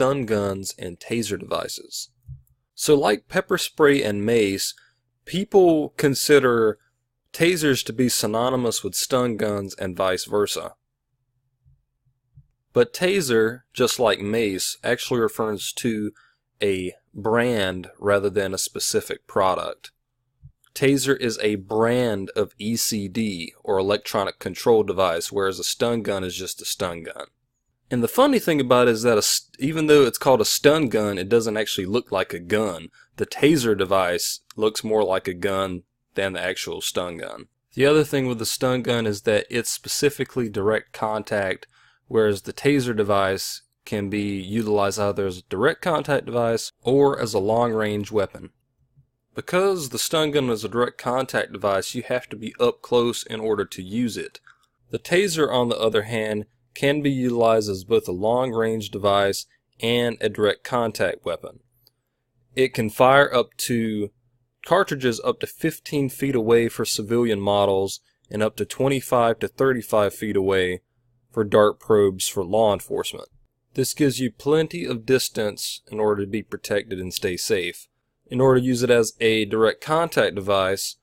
stun guns and taser devices. So like pepper spray and mace, people consider tasers to be synonymous with stun guns and vice versa. But taser, just like mace, actually refers to a brand rather than a specific product. Taser is a brand of ECD, or electronic control device, whereas a stun gun is just a stun gun. And the funny thing about it is that even though it's called a stun gun, it doesn't actually look like a gun. The taser device looks more like a gun than the actual stun gun. The other thing with the stun gun is that it's specifically direct contact, whereas the taser device can be utilized either as a direct contact device or as a long-range weapon. Because the stun gun is a direct contact device, you have to be up close in order to use it. The taser, on the other hand, can be utilized as both a long-range device and a direct contact weapon. It can fire up to cartridges up to 15 feet away for civilian models and up to 25 to 35 feet away for dart probes for law enforcement. This gives you plenty of distance in order to be protected and stay safe. In order to use it as a direct contact device,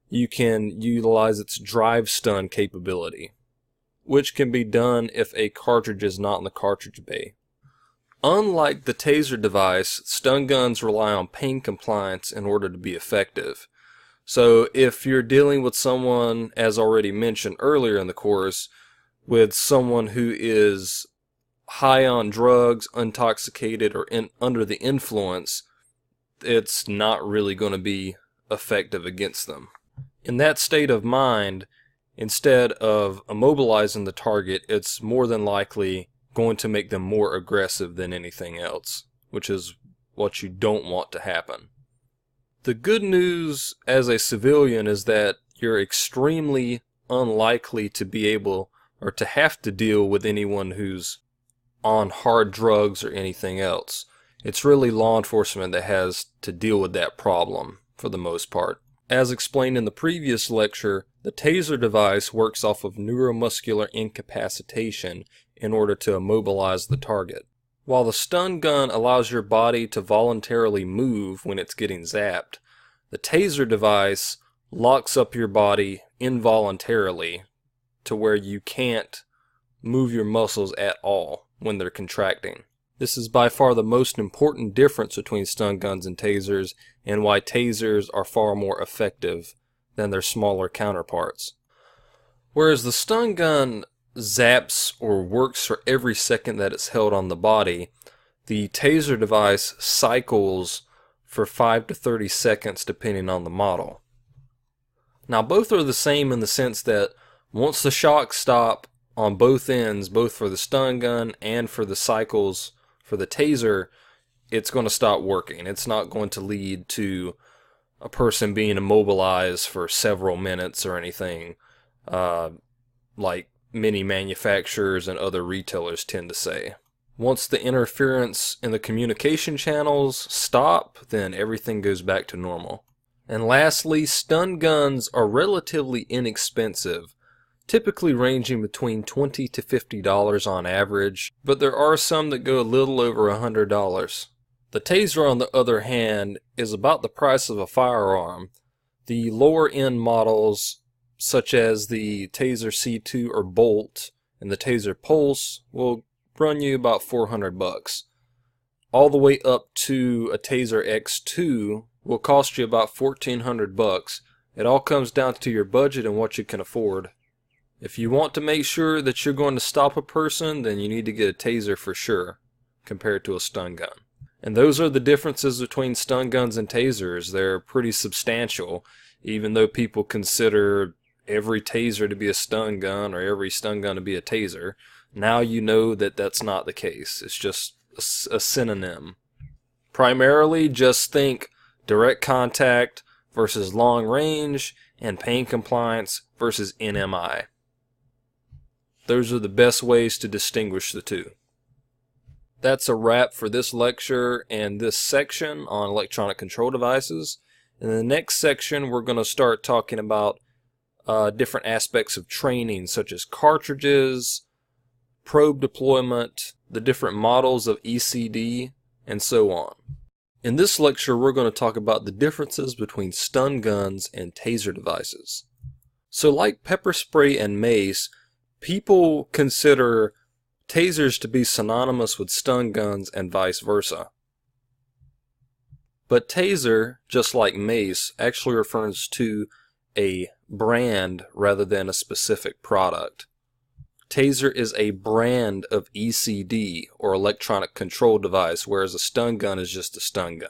you can utilize its drive stun capability, which can be done if a cartridge is not in the cartridge bay. Unlike the taser device, stun guns rely on pain compliance in order to be effective. So if you're dealing with someone, as already mentioned earlier in the course, with someone who is high on drugs, intoxicated, or under the influence, it's not really going to be effective against them. In that state of mind, instead of immobilizing the target, it's more than likely going to make them more aggressive than anything else, which is what you don't want to happen. The good news as a civilian is that you're extremely unlikely to be able or to have to deal with anyone who's on hard drugs or anything else. It's really law enforcement that has to deal with that problem for the most part. As explained in the previous lecture, the taser device works off of neuromuscular incapacitation in order to immobilize the target. While the stun gun allows your body to voluntarily move when it's getting zapped, the taser device locks up your body involuntarily to where you can't move your muscles at all when they're contracting. This is by far the most important difference between stun guns and tasers, and why tasers are far more effective than their smaller counterparts. Whereas the stun gun zaps or works for every second that it's held on the body, the taser device cycles for 5 to 30 seconds depending on the model. Now both are the same in the sense that once the shocks stop on both ends, both for the stun gun and for the cycles for the taser, it's going to stop working. It's not going to lead to a person being immobilized for several minutes or anything, like many manufacturers and other retailers tend to say. Once the interference in the communication channels stop, then everything goes back to normal. And lastly, stun guns are relatively inexpensive, typically ranging between $20 to $50 on average, but there are some that go a little over $100. The taser, on the other hand, is about the price of a firearm. The lower end models, such as the Taser C2 or Bolt and the Taser Pulse, will run you about $400. All the way up to a Taser X2 will cost you about $1,400. It all comes down to your budget and what you can afford. If you want to make sure that you're going to stop a person, then you need to get a taser for sure, compared to a stun gun. And those are the differences between stun guns and tasers. They're pretty substantial, even though people consider every taser to be a stun gun or every stun gun to be a taser. Now you know that that's not the case. It's just a synonym. Primarily, just think direct contact versus long range and pain compliance versus NMI. Those are the best ways to distinguish the two. That's a wrap for this lecture and this section on electronic control devices. In the next section, we're going to start talking about different aspects of training, such as cartridges, probe deployment, the different models of ECD, and so on. In this lecture, we're going to talk about the differences between stun guns and taser devices. So like pepper spray and mace, people consider tasers to be synonymous with stun guns and vice versa. But taser, just like mace, actually refers to a brand rather than a specific product. Taser is a brand of ECD, or electronic control device, whereas a stun gun is just a stun gun.